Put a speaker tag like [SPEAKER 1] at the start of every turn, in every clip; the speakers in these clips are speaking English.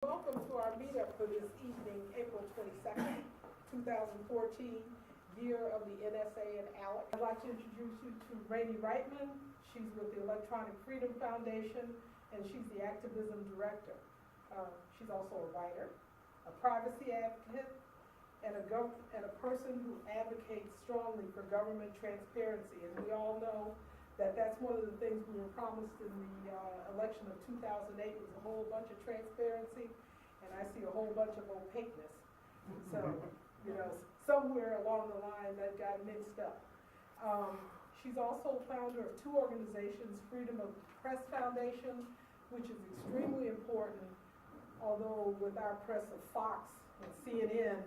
[SPEAKER 1] Welcome to our meetup for this evening, April 22nd, 2014, year of the NSA and ALEC. I'd like to introduce you to Rainey Reitman. She's with the Electronic Freedom Foundation, and she's the activism director. She's also a writer, a privacy advocate, and a person who advocates strongly for government transparency. And we all know that that's one of the things we were promised in the election of 2008 was a whole bunch of transparency, and I see a whole bunch of opaqueness. So, you know, somewhere along the line that got mixed up. She's also founder of two organizations, Freedom of Press Foundation, which is extremely important, although with our press of Fox and CNN,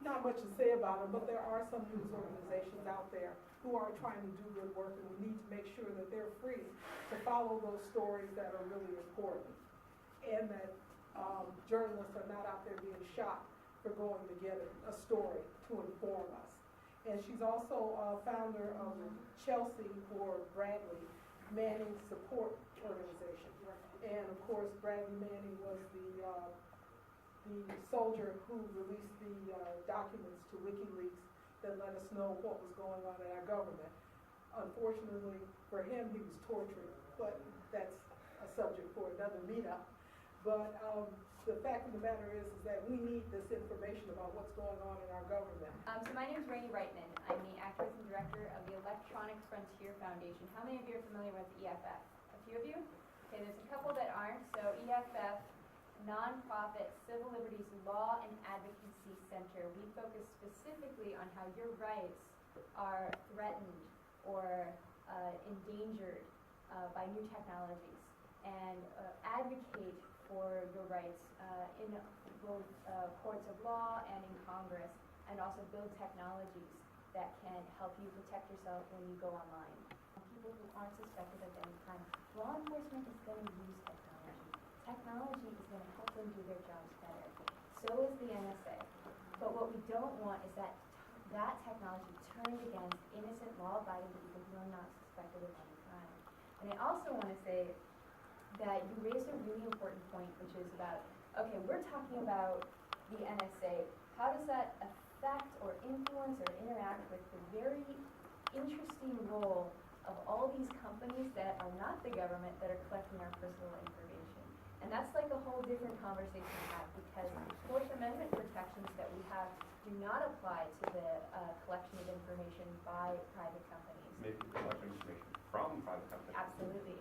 [SPEAKER 1] not much to say about them, but there are some news organizations out there who are trying to do good work, and we need to make sure that they're free to follow those stories that are really important, and that journalists are not out there being shot for going to get a story to inform us. And she's also a founder of Chelsea or Bradley Manning Support Organization. And of course, Bradley Manning was the soldier who released the documents to WikiLeaks that let us know what was going on in our government. Unfortunately for him, he was tortured, but that's a subject for another meetup. But the fact of the matter is that we need this information about what's going on in our government.
[SPEAKER 2] So my name is Rainey Reitman. I'm the activism director of the Electronic Frontier Foundation. How many of you are familiar with EFF? A few of you? Okay, there's a couple that aren't. So EFF, nonprofit civil liberties law and advocacy center. We focus specifically on how your rights are threatened or endangered by new technologies, and advocate for your rights in both courts of law and in Congress, and also build technologies that can help you protect yourself when you go online. People who aren't suspected of any crime, law enforcement is going to use technology. Technology is going to help them do their jobs better. So is the NSA. But what we don't want is that technology turned against innocent, law-abiding people who are not suspected of any crime. And I also want to say that you raised a really important point, which is about, okay, we're talking about the NSA. How does that affect or influence or interact with the very interesting role of all these companies that are not the government that are collecting our personal information? And that's like a whole different conversation to have, because Fourth Amendment protections that we have do not apply to the collection of information by private companies.
[SPEAKER 3] Maybe collecting information from private companies.
[SPEAKER 2] Absolutely.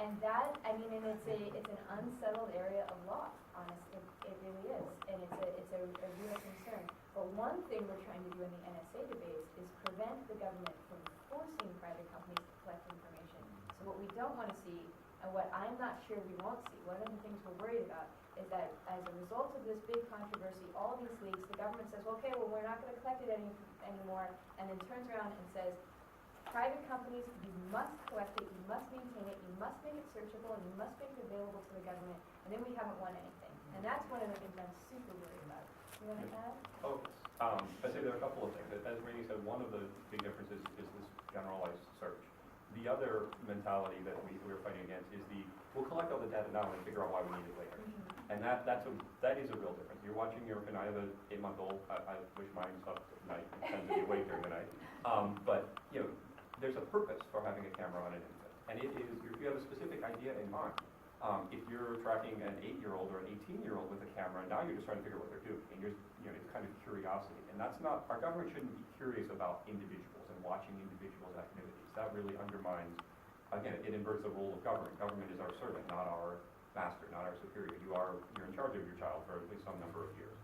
[SPEAKER 2] And that, I mean, and it's an unsettled area of law, honestly. It really is. And it's a real concern. But one thing we're trying to do in the NSA debates is prevent the government from forcing private companies to collect information. So what we don't want to see, and what I'm not sure we won't see, one of the things we're worried about is that as a result of this big controversy, all these leaks, the government says, well, okay, well, we're not going to collect it anymore, and then turns around and says, private companies, you must collect it, you must maintain it, you must make it searchable, and you must make it available to the government, and then we haven't won anything. And that's one of the things I'm super worried about. You want to add?
[SPEAKER 3] Oh, I'd say there are a couple of things. As Rainey said, one of the big differences is this generalized search. The other mentality that we're fighting against is we'll collect all the data now and figure out why we need it later. Mm-hmm. And that is a real difference. You're watching and I have an 8-month-old. I wish mine's up at night. It tends to be awake during the night. But you know, there's a purpose for having a camera on an infant, and it is if you have a specific idea in mind. If you're tracking an 8-year-old or an 18-year-old with a camera, now you're just trying to figure out what they're doing, and it's kind of curiosity, and that's not, our government shouldn't be curious about individuals and watching individuals' activities. That really undermines, again, it inverts the role of government. Government is our servant, not our master, not our superior. You're in charge of your child for at least some number of years.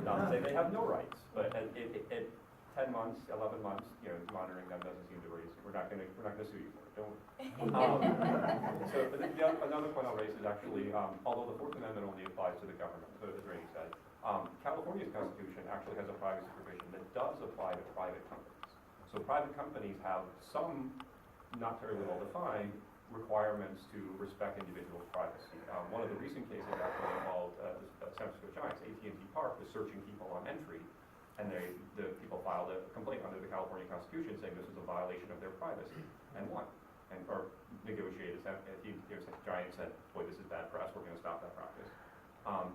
[SPEAKER 3] Not to say they have no rights, but at 10 months, 11 months, monitoring them doesn't seem to raise. We're not going to sue you for it. Don't. So, but another point I'll raise is actually, although the Fourth Amendment only applies to the government, so as Rainey said, California's Constitution actually has a privacy provision that does apply to private companies. So private companies have some, not terribly well defined, requirements to respect individual privacy. One of the recent cases actually involved the San Francisco Giants. AT&T Park was searching people on entry, and the people filed a complaint under the California Constitution saying this was a violation of their privacy, and won. or negotiate. Giant said, boy, this is bad press, we're going to stop that practice.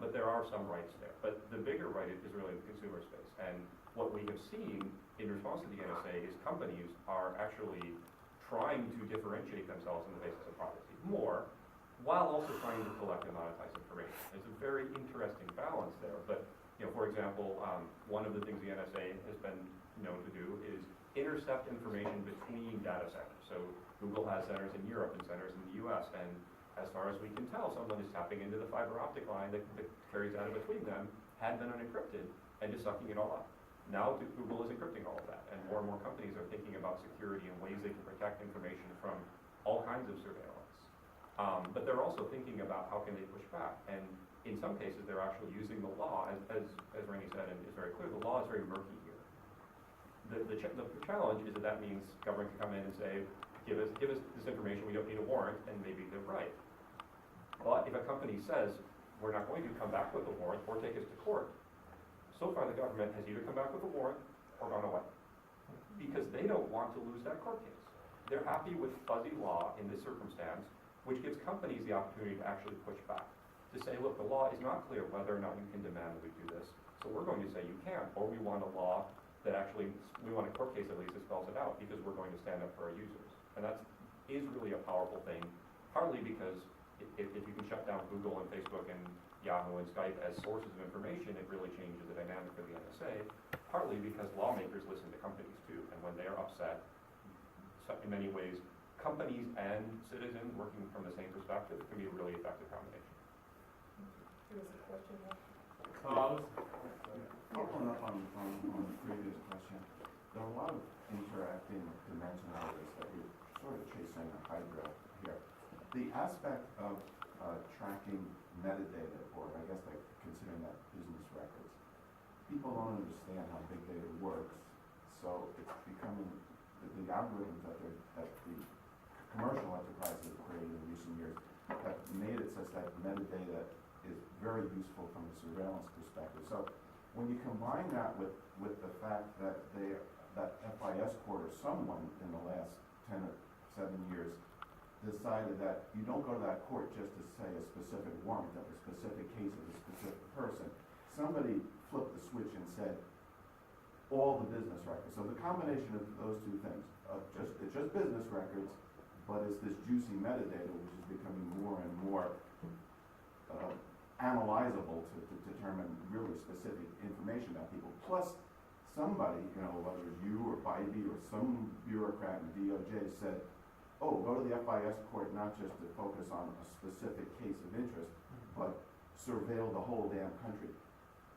[SPEAKER 3] But there are some rights there. But the bigger right is really the consumer space. And what we have seen in response to the NSA is companies are actually trying to differentiate themselves on the basis of privacy more, while also trying to collect and monetize information. It's a very interesting balance there. But for example, one of the things the NSA has been known to do is intercept information between data centers. So Google has centers in Europe and centers in the US, and as far as we can tell, someone is tapping into the fiber optic line that carries data between them, had been unencrypted, and just sucking it all up. Now Google is encrypting all of that, and more companies are thinking about security and ways they can protect information from all kinds of surveillance. But they're also thinking about how can they push back, and in some cases they're actually using the law, as Rainey said, and is very clear, the law is very murky here. The challenge is that means government can come in and say, give us this information, we don't need a warrant, and maybe they're right. But if a company says, we're not going to come back with a warrant or take us to court, so far the government has either come back with a warrant or gone away. Because they don't want to lose that court case. They're happy with fuzzy law in this circumstance, which gives companies the opportunity to actually push back. To say, look, the law is not clear whether or not you can demand that we do this, so we're going to say you can, or we want a law that actually, we want a court case at least that spells it out, because we're going to stand up for our users. And that is really a powerful thing, partly because if you can shut down Google and Facebook and Yahoo and Skype as sources of information, it really changes the dynamic of the NSA, partly because lawmakers listen to companies too, and when they're upset, so in many ways, companies and citizens working from the same perspective can be a really effective combination.
[SPEAKER 1] There was a question there.
[SPEAKER 4] Following up on the previous question, there are a lot of interacting dimensionalities that you're sort of chasing a hydra here. The aspect of tracking metadata, or I guess like considering that business records, people don't understand how big data works, so it's becoming, the algorithms that the commercial enterprises have created in recent years have made it such that metadata is very useful from a surveillance perspective. So when you combine that with the fact that that FIS court or someone in the last 10 or 7 years decided that you don't go to that court just to say a specific warrant of a specific case of a specific person. Somebody flipped the switch and said all the business records. So the combination of those two things, it's just business records, but it's this juicy metadata which is becoming more and more analyzable to determine really specific information about people. Plus, somebody, whether it's you or Bybee or some bureaucrat in DOJ said, oh, go to the FIS court not just to focus on a specific case of interest, but surveil the whole damn country.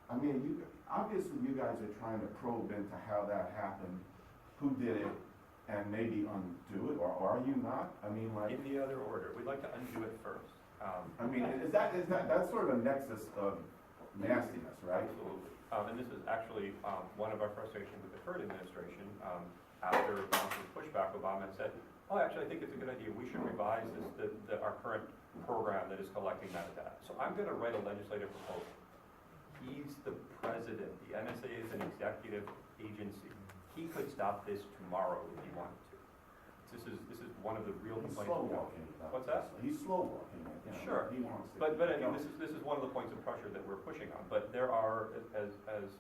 [SPEAKER 4] I mean, obviously you guys are trying to probe into how that happened, who did it, and maybe undo it, or are you not? I mean, like...
[SPEAKER 3] In the other order, we'd like to undo it first.
[SPEAKER 4] I mean, that's sort of a nexus of nastiness, right?
[SPEAKER 3] Absolutely. And this is actually one of our frustrations with the current administration. After Trump's pushback, Obama said, oh, actually, I think it's a good idea. We should revise our current program that is collecting metadata. So I'm going to write a legislative proposal. He's the president. The NSA is an executive agency. He could stop this tomorrow if he wanted to. This is one of the real
[SPEAKER 4] He's
[SPEAKER 3] complaints.
[SPEAKER 4] slow walking.
[SPEAKER 3] What's that?
[SPEAKER 4] He's slow walking.
[SPEAKER 3] Sure.
[SPEAKER 4] He wants to.
[SPEAKER 3] But I mean, this is one of the points of pressure that we're pushing on. But there are, as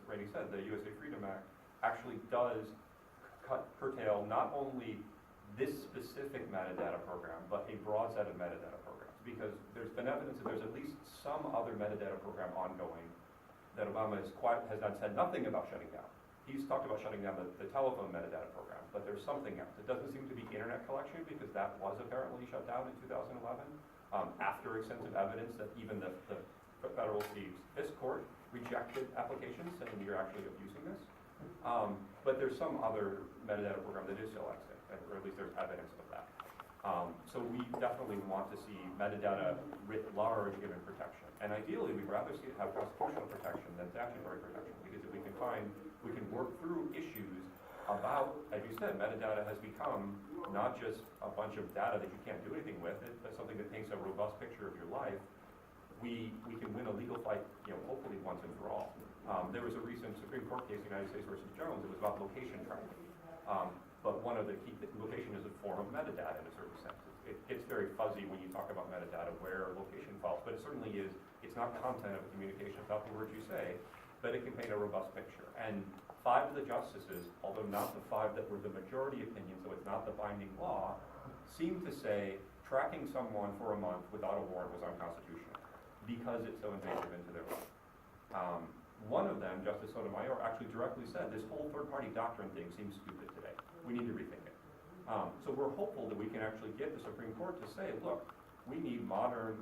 [SPEAKER 3] Rainey said, the USA Freedom Act actually does curtail not only this specific metadata program, but a broad set of metadata programs. Because there's been evidence that there's at least some other metadata program ongoing that Obama has said nothing about shutting down. He's talked about shutting down the telephone metadata program, but there's something else. It doesn't seem to be internet collection, because that was apparently shut down in 2011, after extensive evidence that even the federal FIS court rejected applications saying you're actually abusing this. But there's some other metadata program that is still extant, or at least there's evidence of that. So we definitely want to see metadata writ large given protection. And ideally, we'd rather see it have constitutional protection than statutory protection, because if we can work through issues about, as you said, metadata has become not just a bunch of data that you can't do anything with, it's something that paints a robust picture of your life. We can win a legal fight, hopefully once and for all. There was a recent Supreme Court case, United States versus Jones. It was about location tracking. But one of the key, location is a form of metadata in a certain sense. It gets very fuzzy when you talk about metadata, where location falls, but it certainly is, it's not content of a communication, it's not the words you say, but it can paint a robust picture. And 5 of the justices, although not the 5 that were the majority opinion, so it's not the binding law, seem to say tracking someone for a month without a warrant was unconstitutional because it's so invasive into their life. One of them, Justice Sotomayor, actually directly said this whole third-party doctrine thing seems stupid today. We need to rethink it. So we're hopeful that we can actually get the Supreme Court to say, look, we need modern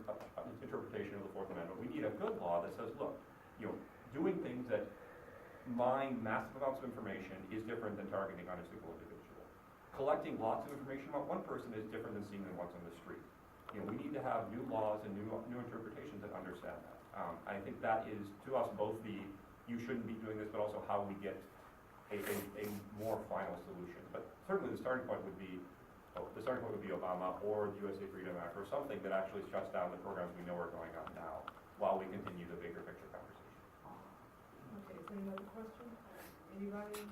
[SPEAKER 3] interpretation of the Fourth Amendment. We need a good law that says, look, doing things that mine massive amounts of information is different than targeting on a single individual. Collecting lots of information about one person is different than seeing them once on the street. We need to have new laws and new interpretations that understand that. I think that is, to us, both the you shouldn't be doing this, but also how we get a more final solution. But certainly the starting point would be Obama or the USA Freedom Act or something that actually shuts down the programs we know are going on now while we continue the bigger picture conversation.
[SPEAKER 1] Okay, is there any other question? Anybody?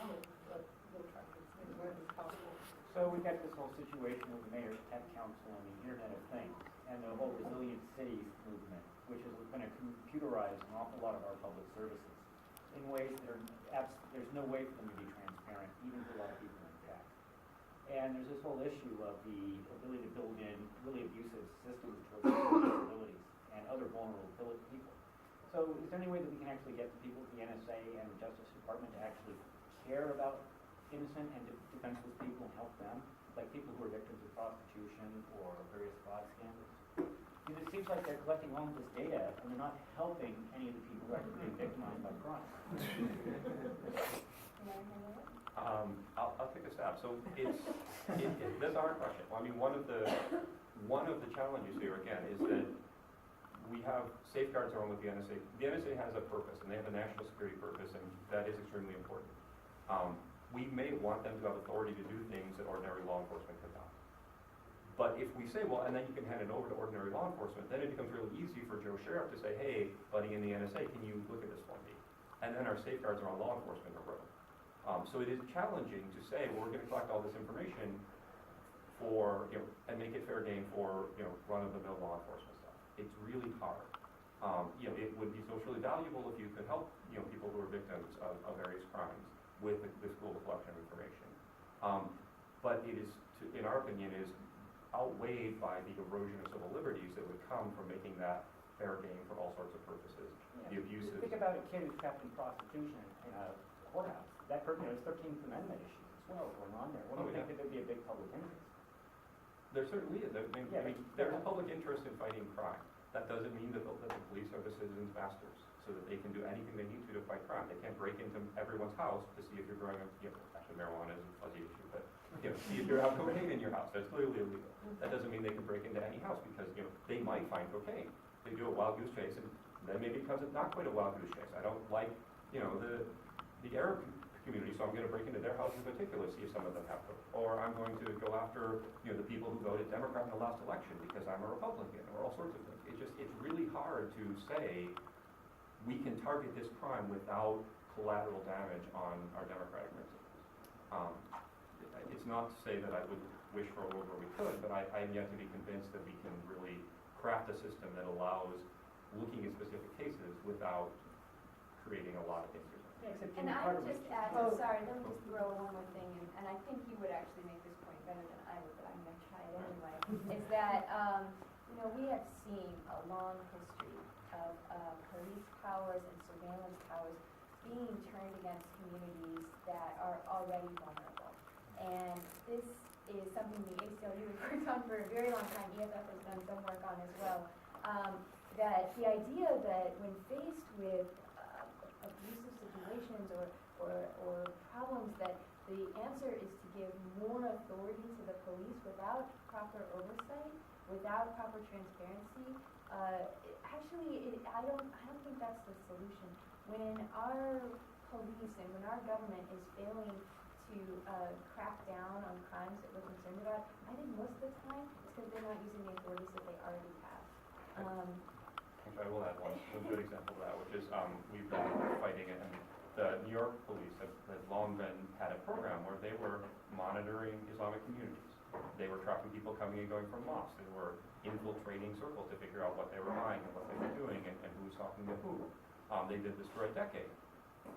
[SPEAKER 1] We'll try to get as many as possible.
[SPEAKER 5] So we've got this whole situation with the Mayor's Tech Council and the Internet of Things and the whole Resilient Cities movement, which is going to computerize an awful lot of our public services in ways that there's no way for them to be transparent, even to a lot of people in tech. And there's this whole issue of the ability to build in really abusive systems towards disabilities and other vulnerable people. So is there any way that we can actually get the people at the NSA and the Justice Department to actually care about innocent and defenseless people and help them, like people who are victims of prostitution or various fraud scandals? Because it seems like they're collecting all of this data and they're not helping any of the people who are actually being victimized by crime.
[SPEAKER 3] I'll take a stab. So that's a hard question. Well, I mean, one of the challenges here again is that we have safeguards around with the NSA. The NSA has a purpose, and they have a national security purpose, and that is extremely important. We may want them to have authority to do things that ordinary law enforcement could not. But if we say, well, and then you can hand it over to ordinary law enforcement, then it becomes really easy for Joe Sheriff to say, hey, buddy in the NSA, can you look at this for me? And then our safeguards around law enforcement are broken. So it is challenging to say, well, we're going to collect all this information for, and make it fair game for, run-of-the-mill law enforcement stuff. It's really hard. It would be socially valuable if you could help, people who are victims of various crimes with this global collection of information. But it is, in our opinion, is outweighed by the erosion of civil liberties that would come from making that fair game for all sorts of purposes.
[SPEAKER 5] Yeah.
[SPEAKER 3] The abuses.
[SPEAKER 5] Think about a kid who's trapped in prostitution in a courthouse. That person, there's 13th Amendment issues as well going on there. What do you think that there'd be a big public interest?
[SPEAKER 3] There certainly is. I mean, there's a public interest in fighting crime. That doesn't mean that the police are the citizens' masters, so that they can do anything they need to fight crime. They can't break into everyone's house to see if you're growing up. Actually, marijuana is a fuzzy issue, but see if you have cocaine in your house. That's clearly illegal. That doesn't mean they can break into any house because they might find cocaine. They do a wild goose chase, and then maybe it becomes not quite a wild goose chase. I don't like the Arab community, so I'm going to break into their house in particular, see if some of them have coke. Or I'm going to go after the people who voted Democrat in the last election because I'm a Republican, or all sorts of things. It's really hard to say we can target this crime without collateral damage on our democratic principles. It's not to say that I would wish for a world where we could, but I am yet to be convinced that we can really craft a system that allows looking at specific cases without creating a lot of things.
[SPEAKER 2] And I would just add, sorry, let me just throw one more thing in, and I think you would actually make this point better than I would, but I'm going to try it anyway, is that, we have seen a long history of police powers and surveillance powers being turned against communities that are already vulnerable. And this is something the ACLU has worked on for a very long time, EFF has done some work on as well, that the idea that when faced with abusive situations or problems, that the answer is to give more authority to the police without proper oversight, without proper transparency. I don't think that's the solution. When our police and when our government is failing to crack down on crimes that we're concerned about, I think most of the time it's because they're not using the authorities that they already have.
[SPEAKER 3] Actually, I will add one good example of that, which is we've been fighting and the New York police have long had a program where they were monitoring Islamic communities. They were tracking people coming and going from mosques. They were infiltrating circles to figure out what they were buying and what they were doing and who was talking to who. They did this for a decade.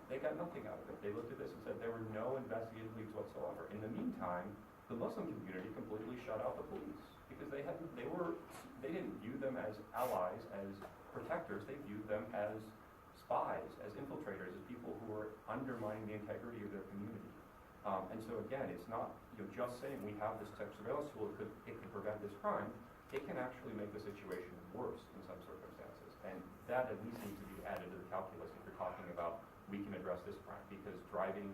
[SPEAKER 3] They got nothing out of it. They looked at this and said there were no investigative leads whatsoever. In the meantime, the Muslim community completely shut out the police because they didn't view them as allies, as protectors. They viewed them as spies, as infiltrators, as people who were undermining the integrity of their community. And so again, it's not just saying we have this type of surveillance tool, it can prevent this crime. It can actually make the situation worse in some circumstances. And that at least needs to be added to the calculus if you're talking about we can address this crime, because driving,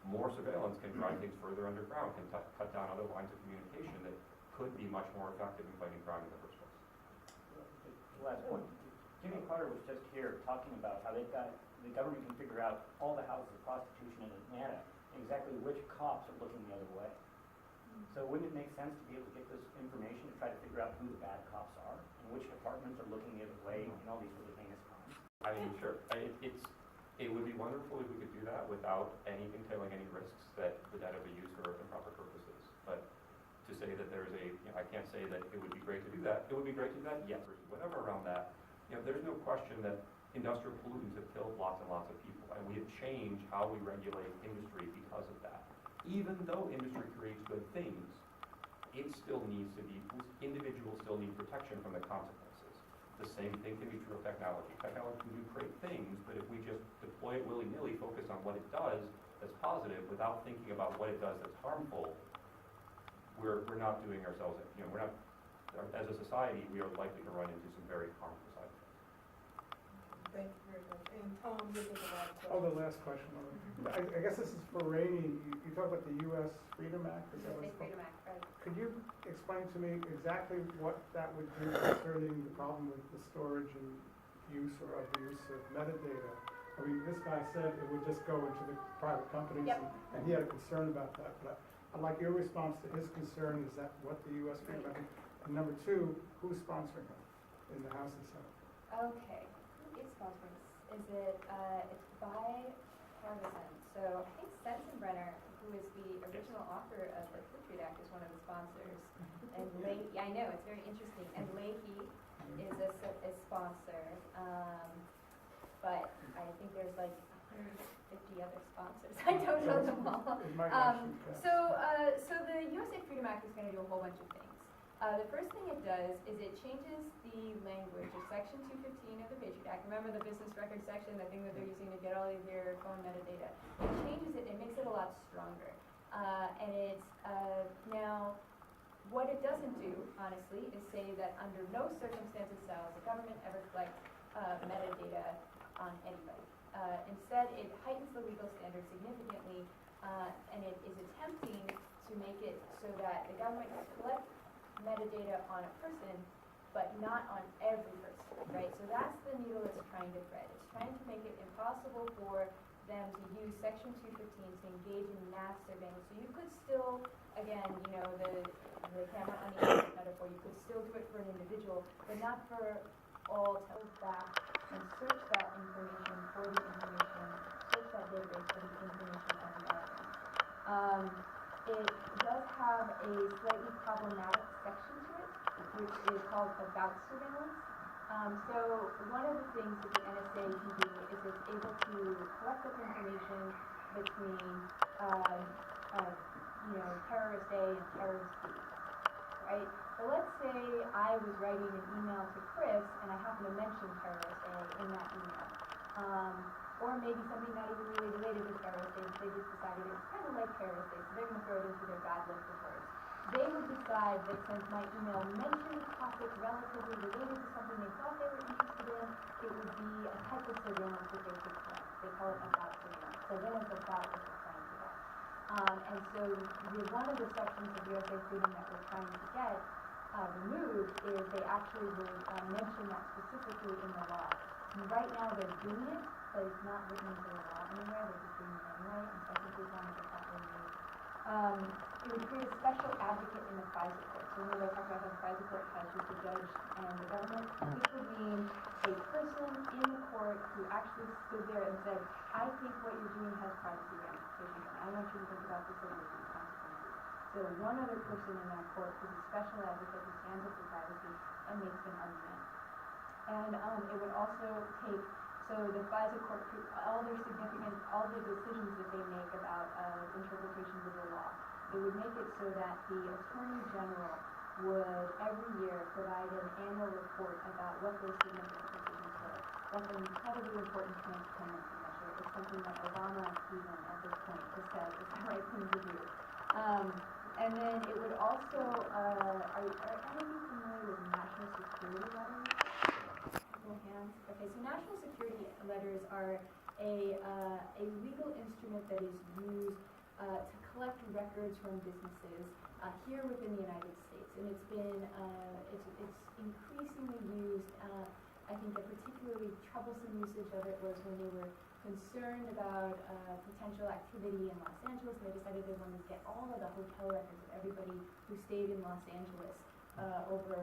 [SPEAKER 3] more surveillance can drive things further underground, can cut down other lines of communication that could be much more effective in fighting crime in the first place.
[SPEAKER 5] The last point, Jimmy Carter was just here talking about how the government can figure out all the houses of prostitution in Atlanta and exactly which cops are looking the other way. So wouldn't it make sense to be able to get this information to try to figure out who the bad cops are and which departments are looking the other way in all these really heinous crimes?
[SPEAKER 3] I mean, sure. It would be wonderful if we could do that without entailing any risks that the data be used for improper purposes. But to say that there's I can't say that it would be great to do that. It would be great to do that, yes, or whatever around that. There's no question that industrial pollutants have killed lots and lots of people, and we have changed how we regulate industry because of that. Even though industry creates good things, it still needs to be, individuals still need protection from the consequences. The same thing can be true of technology. Technology can do great things, but if we just deploy it willy-nilly, focus on what it does that's positive without thinking about what it does that's harmful, we're not doing ourselves, we're not, as a society, we are likely to run into some very harmful side effects.
[SPEAKER 1] Thank you very much. And Tom, you did the last question.
[SPEAKER 6] Oh, the last question. I guess this is for Rainey. You talk about the U.S. Freedom Act. Is that what it's called?
[SPEAKER 2] Freedom Act, right.
[SPEAKER 6] Could you explain to me exactly what that would do concerning the problem with the storage and use or abuse of metadata? I mean, this guy said it would just go into the private companies,
[SPEAKER 2] Yep.
[SPEAKER 6] and he had a concern about that. But I'd like your response to his concern. Is that what the U.S. Freedom Act is? And number two, who's sponsoring it in the House and Senate?
[SPEAKER 2] Okay, who is sponsoring this? Is it, it's bipartisan. So I think Sensenbrenner, who is the original author of the Patriot Act, is one of the sponsors. And Leahy, I know, it's very interesting. And Leahy is a sponsor. But I think there's like 150 other sponsors. I don't know them all.
[SPEAKER 6] It might actually pass.
[SPEAKER 2] So the USA Freedom Act is going to do a whole bunch of things. The first thing it does is it changes the language of Section 215 of the Patriot Act. Remember the business record section, the thing that they're using to get all of your phone metadata. It changes it, it makes it a lot stronger. And it's, now, what it doesn't do, honestly, is say that under no circumstances shall the government ever collect metadata on anybody. Instead, it heightens the legal standard significantly, and it is attempting to make it so that the government can collect metadata on a person, but not on every person, right? So that's the needle it's trying to thread. It's trying to make it impossible for them to use Section 215 to engage in mass surveillance. So you could still, again, the camera on the internet metaphor, you could still do it for an individual, but not for all. Tell back and search that information for the information, search that database for the information on Americans. It does have a slightly problematic section to it, which is called about surveillance. So one of the things that the NSA can do is it's able to collect up information between, terrorist A and terrorist B, right? So let's say I was writing an email to Chris and I happen to mention terrorist A in that email. Or maybe something not even really related to terrorist A, they just decided it was kind of like terrorist A, so they're going to throw it into their bad list of words. They would decide that since my email mentioned a topic relatively related to something they thought they were interested in, it would be a type of surveillance that they could collect. They call it about surveillance. Surveillance about is referring to that. And so one of the sections of USA Freedom that we're trying to get removed is they actually would mention that specifically in the law. And right now they're doing it, but it's not written into the law anywhere. They're just doing it anyway, and so I think we want to get that removed. It would create a special advocate in the FISA court. So when I talk about how the FISA court has just the judge and the government, this would mean a person in the court who actually just stood there and said, I think what you're doing has privacy ramifications, and I want you to think about the civil consequences. So one other person in that court who's a special advocate who stands up for privacy and makes an argument. And it would also take, so the FISA court, all the decisions that they make about interpretations of the law, it would make it so that the Attorney General would every year provide an annual report about what those significant decisions were. That's an incredibly important transparency measure. It's something that Obama even at this point has said is the right thing to do. And then it would also, are any of you familiar with national security letters? Hands. Okay, so national security letters are a legal instrument that is used to collect records from businesses here within the United States, and it's been it's increasingly used. I think a particularly troublesome usage of it was when they were concerned about potential activity in Los Angeles, and they decided they wanted to get all of the hotel records of everybody who stayed in Los Angeles over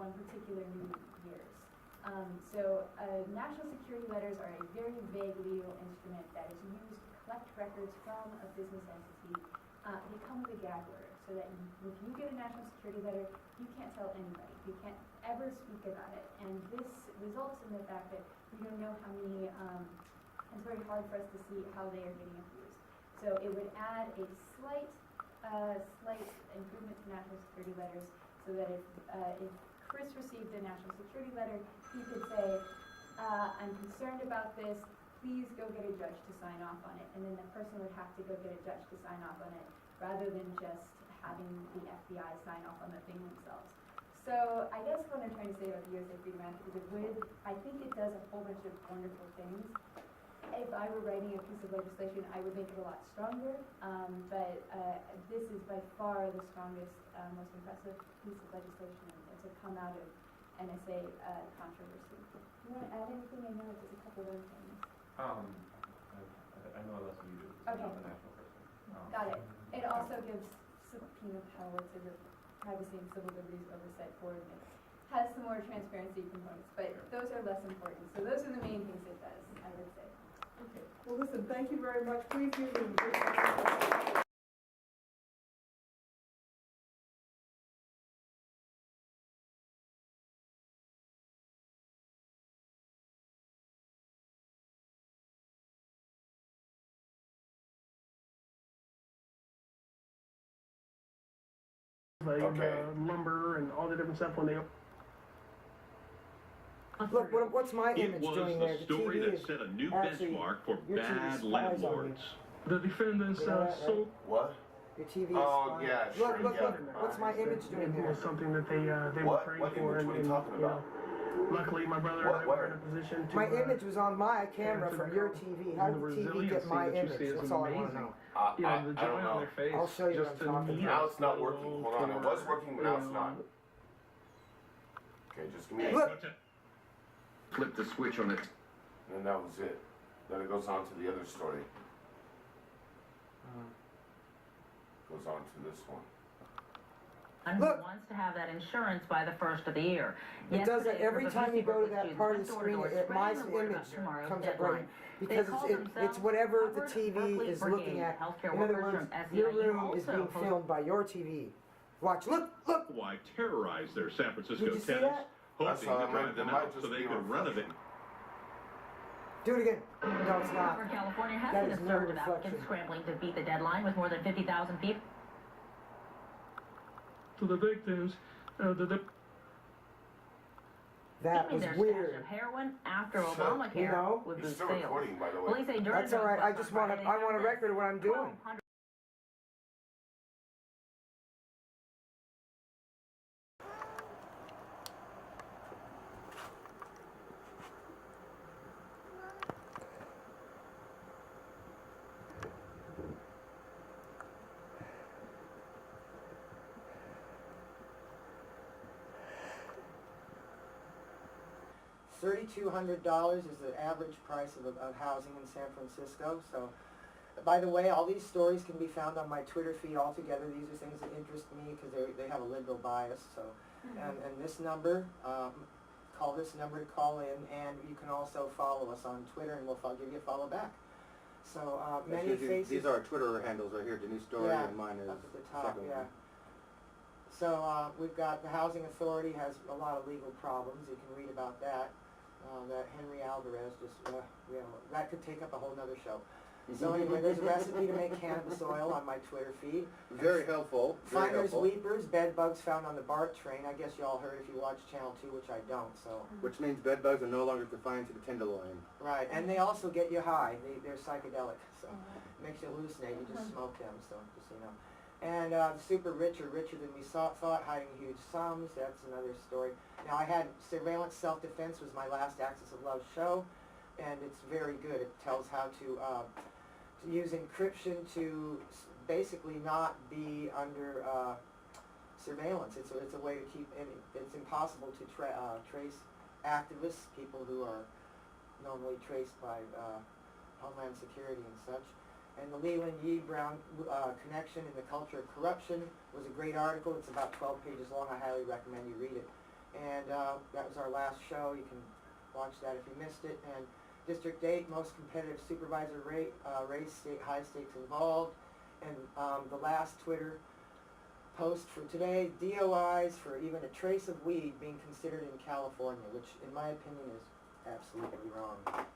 [SPEAKER 2] one particular New Year's. National security letters are a very vague legal instrument that is used to collect records from a business entity. They come with a gag order, so that if you get a national security letter, you can't tell anybody. You can't ever speak about it. And this results in the fact that we don't know how many, it's very hard for us to see how they are getting abused. So it would add a slight improvement to national security letters, so that if Chris received a national security letter, he could say, I'm concerned about this, please go get a judge to sign off on it. And then the person would have to go get a judge to sign off on it, rather than just having the FBI sign off on the thing themselves. So I guess what I'm trying to say about the USA Freedom Act is I think it does a whole bunch of wonderful things. If I were writing a piece of legislation, I would make it a lot stronger, but this is by far the strongest, most impressive piece of legislation to come out of NSA controversy. Do you want to add anything? I know there's a couple other things.
[SPEAKER 3] I know less than you do, so I'm not the national person.
[SPEAKER 2] Got it. It also gives subpoena power to the Privacy and Civil Liberties Oversight Board, and it has some more transparency components, but those are less important. So those are the main things it does, I would say.
[SPEAKER 1] Okay. Well, listen, thank you very much. Please give me a big round of applause.
[SPEAKER 7] Like
[SPEAKER 4] Okay.
[SPEAKER 7] lumber and all the different stuff when they.
[SPEAKER 8] Look, what's my
[SPEAKER 9] It
[SPEAKER 8] image
[SPEAKER 9] was
[SPEAKER 8] doing
[SPEAKER 9] the
[SPEAKER 8] there? The
[SPEAKER 9] story
[SPEAKER 8] TV
[SPEAKER 9] that
[SPEAKER 8] is
[SPEAKER 9] set a new
[SPEAKER 8] actually,
[SPEAKER 9] benchmark for
[SPEAKER 8] your TV
[SPEAKER 9] bad
[SPEAKER 8] spies on
[SPEAKER 9] landlords.
[SPEAKER 7] The defendants
[SPEAKER 8] You know that, right?
[SPEAKER 7] sold
[SPEAKER 4] What?
[SPEAKER 8] Your TV is
[SPEAKER 4] Oh,
[SPEAKER 8] spying.
[SPEAKER 4] yeah,
[SPEAKER 8] Look,
[SPEAKER 4] sure,
[SPEAKER 8] look,
[SPEAKER 4] yeah.
[SPEAKER 8] look, what's my image doing
[SPEAKER 7] it
[SPEAKER 8] there?
[SPEAKER 7] was something that they were
[SPEAKER 4] What?
[SPEAKER 7] praying
[SPEAKER 4] What
[SPEAKER 7] for,
[SPEAKER 4] image? What are you talking about?
[SPEAKER 7] Luckily, my brother
[SPEAKER 4] What?
[SPEAKER 7] and I were in
[SPEAKER 4] Where?
[SPEAKER 7] a position to.
[SPEAKER 8] My image was on my camera
[SPEAKER 7] to
[SPEAKER 8] from
[SPEAKER 7] the
[SPEAKER 8] your
[SPEAKER 7] com-
[SPEAKER 8] TV. How
[SPEAKER 7] and
[SPEAKER 8] did
[SPEAKER 7] the
[SPEAKER 8] the TV get
[SPEAKER 7] resiliency
[SPEAKER 8] my
[SPEAKER 7] that you
[SPEAKER 8] image?
[SPEAKER 7] see is
[SPEAKER 8] That's all I want to
[SPEAKER 7] amazing.
[SPEAKER 8] know.
[SPEAKER 7] You know, the
[SPEAKER 4] I
[SPEAKER 7] joy
[SPEAKER 4] don't
[SPEAKER 7] on
[SPEAKER 4] know.
[SPEAKER 7] their face.
[SPEAKER 8] I'll show you
[SPEAKER 7] just
[SPEAKER 8] what I'm
[SPEAKER 7] to
[SPEAKER 8] talking
[SPEAKER 7] meet
[SPEAKER 8] about.
[SPEAKER 4] Now
[SPEAKER 7] us,
[SPEAKER 4] it's not
[SPEAKER 7] let
[SPEAKER 4] working.
[SPEAKER 7] alone
[SPEAKER 4] Hold on, it was working, but now it's
[SPEAKER 7] you
[SPEAKER 4] not.
[SPEAKER 7] know,
[SPEAKER 4] Okay, just give me a
[SPEAKER 8] Look.
[SPEAKER 4] second.
[SPEAKER 9] Flip the switch on it.
[SPEAKER 4] And that was it. Then it goes on to the other story. Goes on to this one.
[SPEAKER 8] Look.
[SPEAKER 10] Who wants to have that insurance by the first of the year.
[SPEAKER 8] It does it
[SPEAKER 10] Yesterday,
[SPEAKER 8] every
[SPEAKER 10] the
[SPEAKER 8] time you go to
[SPEAKER 10] Publicity
[SPEAKER 8] that
[SPEAKER 10] Students
[SPEAKER 8] part of
[SPEAKER 10] went
[SPEAKER 8] the
[SPEAKER 10] door to
[SPEAKER 8] screen,
[SPEAKER 10] door
[SPEAKER 8] my
[SPEAKER 10] spreading the word
[SPEAKER 8] image
[SPEAKER 10] about tomorrow's
[SPEAKER 8] comes up
[SPEAKER 10] deadline.
[SPEAKER 8] right.
[SPEAKER 10] They
[SPEAKER 8] Because
[SPEAKER 10] call
[SPEAKER 8] it's
[SPEAKER 10] themselves
[SPEAKER 8] whatever the
[SPEAKER 10] Covered
[SPEAKER 8] TV
[SPEAKER 10] Berkeley
[SPEAKER 8] is
[SPEAKER 10] Brigade.
[SPEAKER 8] looking at.
[SPEAKER 10] Healthcare
[SPEAKER 8] In other
[SPEAKER 10] workers
[SPEAKER 8] words,
[SPEAKER 10] from
[SPEAKER 8] your
[SPEAKER 10] SEIU
[SPEAKER 8] room is
[SPEAKER 10] also
[SPEAKER 8] being
[SPEAKER 10] host-
[SPEAKER 8] filmed by your TV. Watch, look, look.
[SPEAKER 9] Why terrorize their San Francisco
[SPEAKER 8] Did you see
[SPEAKER 9] tenants,
[SPEAKER 8] that?
[SPEAKER 4] That's
[SPEAKER 9] hoping to
[SPEAKER 4] all,
[SPEAKER 9] drive them
[SPEAKER 4] it might
[SPEAKER 9] out so
[SPEAKER 4] just
[SPEAKER 9] they
[SPEAKER 4] be
[SPEAKER 9] could renovate.
[SPEAKER 8] Do it again. No, it's not.
[SPEAKER 10] Over California has
[SPEAKER 8] That
[SPEAKER 10] seen
[SPEAKER 8] is
[SPEAKER 10] a
[SPEAKER 8] no
[SPEAKER 10] surge of applicants
[SPEAKER 8] reflection.
[SPEAKER 10] scrambling to beat the deadline with more than 50,000 people.
[SPEAKER 7] to the victims,
[SPEAKER 8] That was
[SPEAKER 10] Their stash
[SPEAKER 8] weird.
[SPEAKER 10] of heroin after
[SPEAKER 4] So,
[SPEAKER 10] Obamacare
[SPEAKER 8] you know,
[SPEAKER 10] would
[SPEAKER 4] You're
[SPEAKER 10] boost
[SPEAKER 4] still
[SPEAKER 10] sales.
[SPEAKER 4] recording, by the way.
[SPEAKER 10] Police say during
[SPEAKER 8] That's all right. I just want to. I want a record of what I'm doing. $3,200 is the average price of housing in San Francisco. So, by the way, all these stories can be found on my Twitter feed altogether. These are things that interest me because they have a liberal bias. So, and this number call this number to call in, and you can also follow us on Twitter, and we'll give you a follow back. So, many faces.
[SPEAKER 11] These are our Twitter handles right here, Denise Dorey,
[SPEAKER 8] Yeah,
[SPEAKER 11] and mine is
[SPEAKER 8] up at the top,
[SPEAKER 11] second
[SPEAKER 8] yeah.
[SPEAKER 11] one.
[SPEAKER 8] So, we've got, the Housing Authority has a lot of legal problems, you can read about that. That Henry Alvarez just, that could take up a whole nother show. So anyway, there's a recipe to make cannabis oil on my Twitter feed.
[SPEAKER 11] Very helpful, very
[SPEAKER 8] Finders,
[SPEAKER 11] helpful.
[SPEAKER 8] weepers, bed bugs found on the BART train. I guess you all heard if you watch Channel 2, which I don't, so.
[SPEAKER 11] Which means bed bugs are no longer confined to the Tenderloin.
[SPEAKER 8] Right, and they also get you high. They're psychedelic, so it makes you hallucinate. You just smoke them, so just so you know. And the super rich are richer than we thought, hiding huge sums. That's another story. Now, I had Surveillance Self-Defense was my last Axis of Love show, and it's very good. It tells how to use encryption to basically not be under surveillance. It's a way to keep, it's impossible to trace activists, people who are normally traced by Homeland Security and such. And the Leland Yee Brown connection in the culture of corruption was a great article. It's about 12 pages long. I highly recommend you read it. And that was our last show. You can watch that if you missed it. And District 8, most competitive supervisor race, high stakes involved. And the last Twitter post for today, DOIs for even a trace of weed being considered in California, which in my opinion is absolutely wrong.